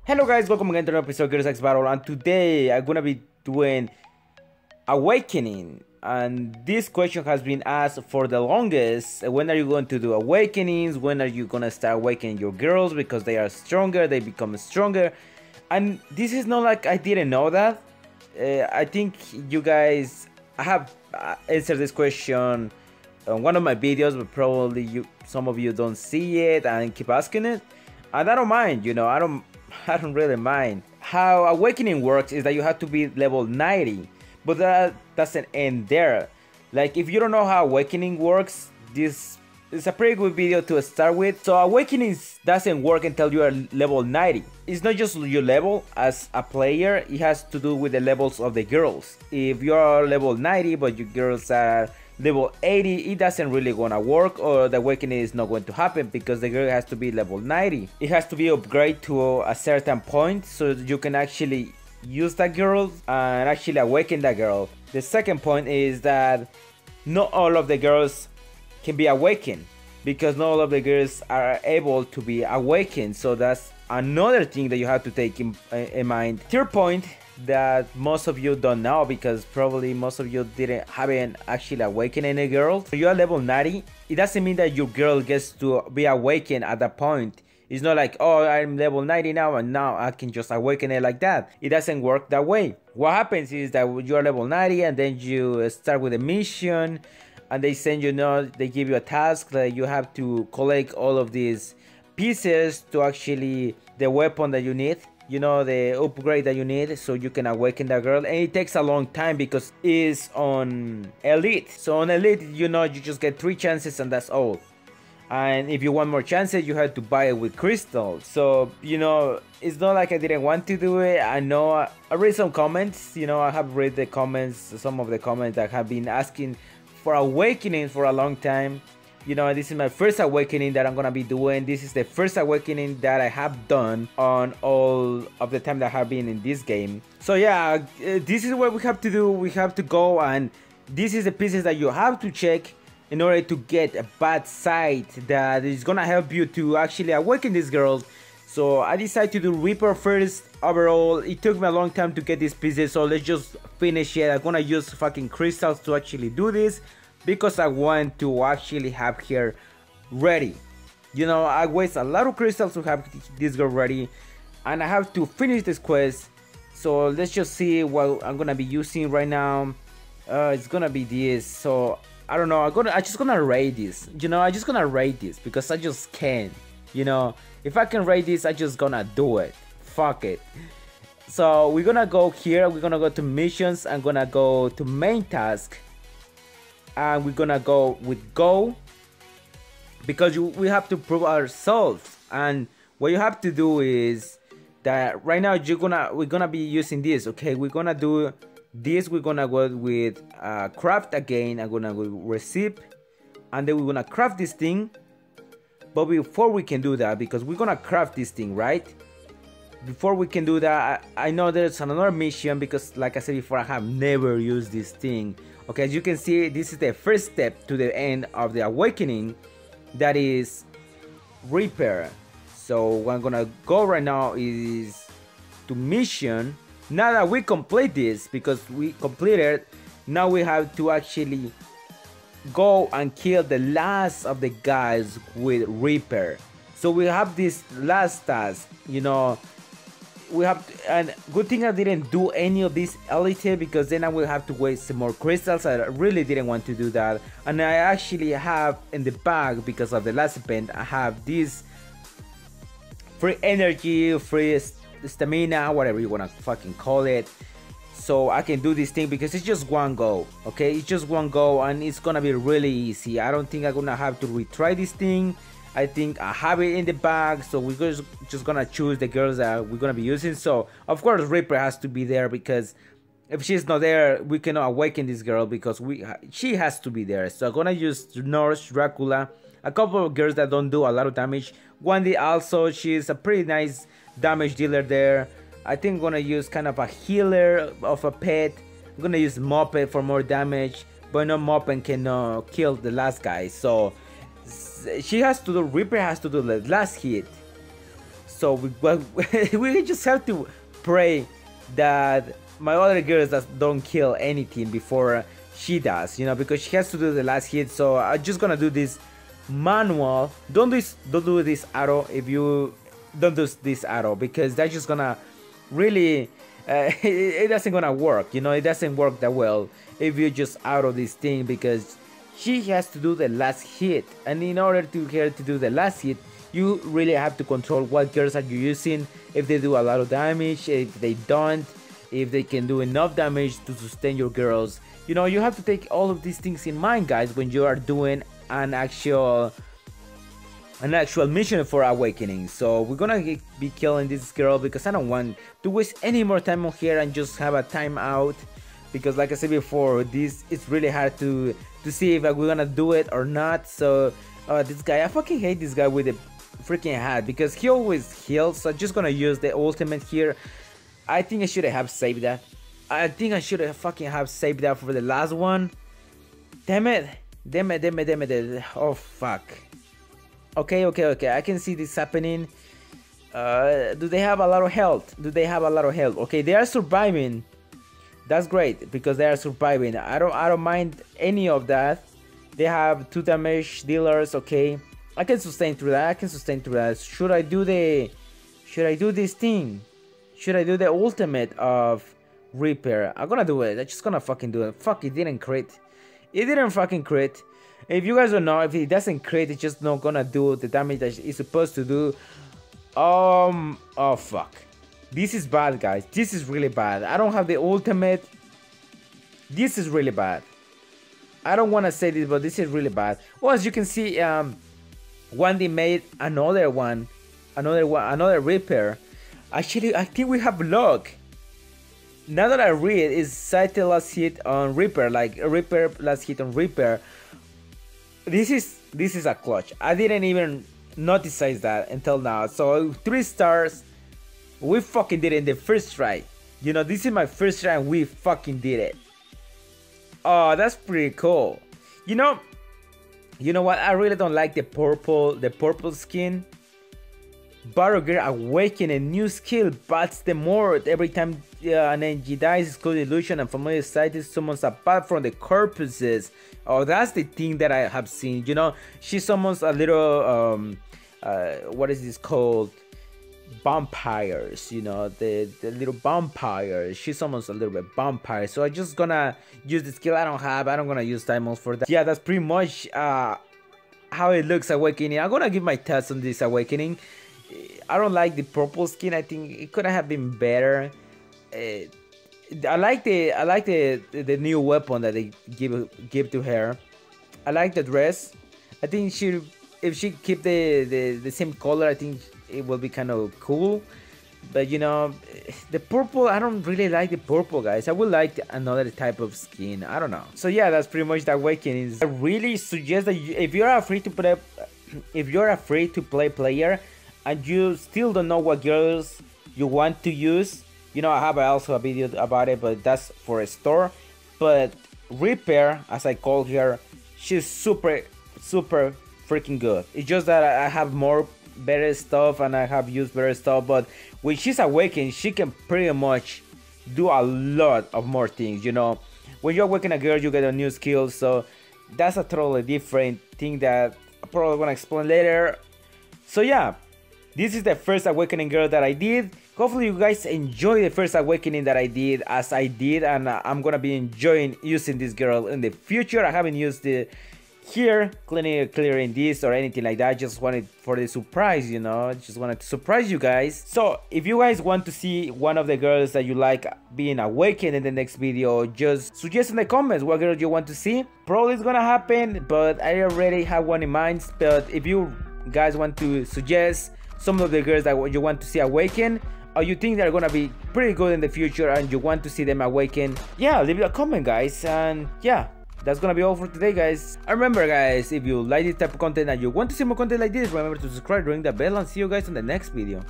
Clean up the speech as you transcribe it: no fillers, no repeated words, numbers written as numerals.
Hello guys, welcome again to another episode of Girls X Battle, and today I'm gonna be doing Awakening. And this question has been asked for the longest. When are you going to do awakenings? When are you gonna start awakening your girls because they are stronger, they become stronger? And this is not like I didn't know that. I think you guys, I have answered this question on one of my videos, but probably some of you don't see it and keep asking it. And I don't mind, I don't really mind. How awakening works is that you have to be level 90, but that doesn't end there. Like, if you don't know how awakening works, this is a pretty good video to start with. So awakening doesn't work until you are level 90. It's not just your level as a player, it has to do with the levels of the girls. If you are level 90 but your girls are level 80, it doesn't really gonna work, or the awakening is not going to happen because the girl has to be level 90. It has to be upgraded to a certain point so you can actually use that girl and actually awaken that girl. The second point is that not all of the girls can be awakened, because not all of the girls are able to be awakened, so that's another thing that you have to take in mind. Third point that most of you don't know, because probably most of you haven't actually awakened any girl. If you are level 90, it doesn't mean that your girl gets to be awakened at that point. It's not like, oh, I'm level 90 now and now I can just awaken it like that. It doesn't work that way. What happens is that you are level 90 and then you start with a mission, and they send they give you a task that you have to collect all of these pieces to actually the weapon that you need, the upgrade that you need, so you can awaken that girl. And it takes a long time because it's on elite. So on elite, you just get 3 chances and that's all. And if you want more chances, you have to buy it with crystals. So it's not like I didn't want to do it. I know I read some comments. I have read the comments, some of the comments that have been asking for awakening for a long time. This is my first awakening that I'm gonna be doing. This is the first awakening that I have done on all of the time that I have been in this game. So yeah, this is what we have to do. We have to go, and this is the pieces that you have to check in order to get a bad side that is gonna help you to actually awaken these girls. So I decided to do Reaper first. Overall, it took me a long time to get these pieces, so let's just finish it. I'm gonna use fucking crystals to actually do this, because I want to actually have her ready. I waste a lot of crystals to have this girl ready, and I have to finish this quest. So let's just see what I'm gonna be using right now. It's gonna be this. So I don't know. I just gonna raid this. I just gonna raid this because I just can. If I can raid this, I just gonna do it. Fuck it. So we're gonna go here. We're gonna go to missions. I'm gonna go to main task, and we're gonna go with go, because we have to prove ourselves. And what you have to do is that right now we're gonna be using this. Okay, we're gonna do this. We're gonna go with craft again. I'm gonna go receive, and then we're gonna craft this thing. But before we can do that, because we're gonna craft this thing, right? Before we can do that, I know there's another mission, because like I said before, I have never used this thing. Okay, as you can see, this is the first step to the end of the awakening, that is repair. So what I'm gonna go right now is to mission. Now that we complete this, because we completed, now we have to actually go and kill the last of the guys with repair. So we have this last task, we have to, and good thing I didn't do any of this elite, because then I will have to waste some more crystals. I really didn't want to do that. And I actually have in the bag, because of the last event, I have this free energy, free stamina, whatever you wanna fucking call it, so I can do this thing, because it's just one go. Okay, it's just one go, and it's gonna be really easy. I don't think I'm gonna have to retry this thing. I think I have it in the bag, so we're just gonna choose the girls that we're gonna be using. So of course Reaper has to be there, because if she's not there, we cannot awaken this girl, because she has to be there. So I'm gonna use Nurse, Dracula, a couple of girls that don't do a lot of damage. Wendy also, she's a pretty nice damage dealer there. I think I'm gonna use kind of a healer of a pet. I'm gonna use Moped for more damage, but no, Moped can kill the last guy. So she has to do, Reaper has to do the last hit. So we just have to pray that my other girls that don't kill anything before she does, you know, because she has to do the last hit. So I'm just gonna do this manual. Don't do this arrow. If you don't do this arrow, because that's just gonna really it doesn't gonna work, you know. It doesn't work that well if you just auto this thing, because she has to do the last hit, and in order to her to do the last hit, you really have to control what girls are you using, if they do a lot of damage, if they don't, if they can do enough damage to sustain your girls. You know, you have to take all of these things in mind, guys, when you are doing an actual mission for Awakening. So we're gonna be killing this girl, because I don't want to waste any more time on here and just have a timeout, because like I said before, this it's really hard to see if we're gonna do it or not. So this guy, I fucking hate this guy with the freaking hat, because he always heals. So I'm just gonna use the ultimate here. I think I should have saved that. I think I should have fucking have saved that for the last one. Damn it. Oh fuck. Okay, I can see this happening. Do they have a lot of health? Okay, they are surviving. That's great, because they are surviving. I don't mind any of that. They have 2 damage dealers. Okay, I can sustain through that. Should I do this thing? Should I do the ultimate of Reaper? I'm gonna do it. I'm just gonna fucking do it. Fuck, it didn't crit. It didn't fucking crit. If you guys don't know, if it doesn't crit, it's just not gonna do the damage that it's supposed to do. Oh fuck. This is bad, guys. This is really bad. I don't have the ultimate. This is really bad. I don't want to say this, but this is really bad. Well, as you can see, Wendy made another Reaper. Actually, I think we have luck. Now that I read, is SCYTHE last hit on Reaper, like Reaper last hit on Reaper. This is a clutch. I didn't even notice that until now. So 3 stars. We fucking did it in the first try. You know, this is my first try and we fucking did it. Oh, that's pretty cool. You know what? I really don't like the purple skin. Battle Gear Awaken, a new skill, bats the more every time an NG dies. It's called illusion and familiar sight summons a bat from the corpses. Oh, that's the thing that I have seen. You know, she summons a little what is this called? Vampires. You know, the little vampires. She summons a little bit vampires. So I'm just gonna use the skill I don't gonna use diamonds for that. Yeah, that's pretty much how it looks Awakening. I'm gonna give my thoughts on this Awakening. I don't like the purple skin. I think it could have been better. I like the new weapon that they give to her. I like the dress. I think if she keep the same color, I think it will be kind of cool. But you know, the purple, I don't really like the purple, guys. I would like another type of skin. I don't know. So yeah, that's pretty much the Awakening. I really suggest that if you're afraid to play player, and you still don't know what girls you want to use, you know, I have also a video about it, but that's for a store. But Reaper, as I call her, she's super freaking good. It's just that I have better stuff and I have used better stuff, but when she's awakened, she can pretty much do a lot of more things. You know, when you awaken a girl, you get a new skill, so that's a totally different thing that I'm probably gonna explain later. So yeah, this is the first Awakening girl that I did. Hopefully you guys enjoy the first Awakening that I did as I did, and I'm gonna be enjoying using this girl in the future. I haven't used it here, clearing this or anything like that. I just wanted for the surprise, you know. I just wanted to surprise you guys. So if you guys want to see one of the girls that you like being awakened in the next video, just suggest in the comments what girl you want to see. Probably it's gonna happen, but I already have one in mind. But if you guys want to suggest some of the girls that you want to see awaken, or you think they're gonna be pretty good in the future and you want to see them awaken, yeah, leave a comment, guys. And yeah, that's gonna be all for today, guys. And remember, guys, if you like this type of content and you want to see more content like this, remember to subscribe, ring the bell, and see you guys in the next video.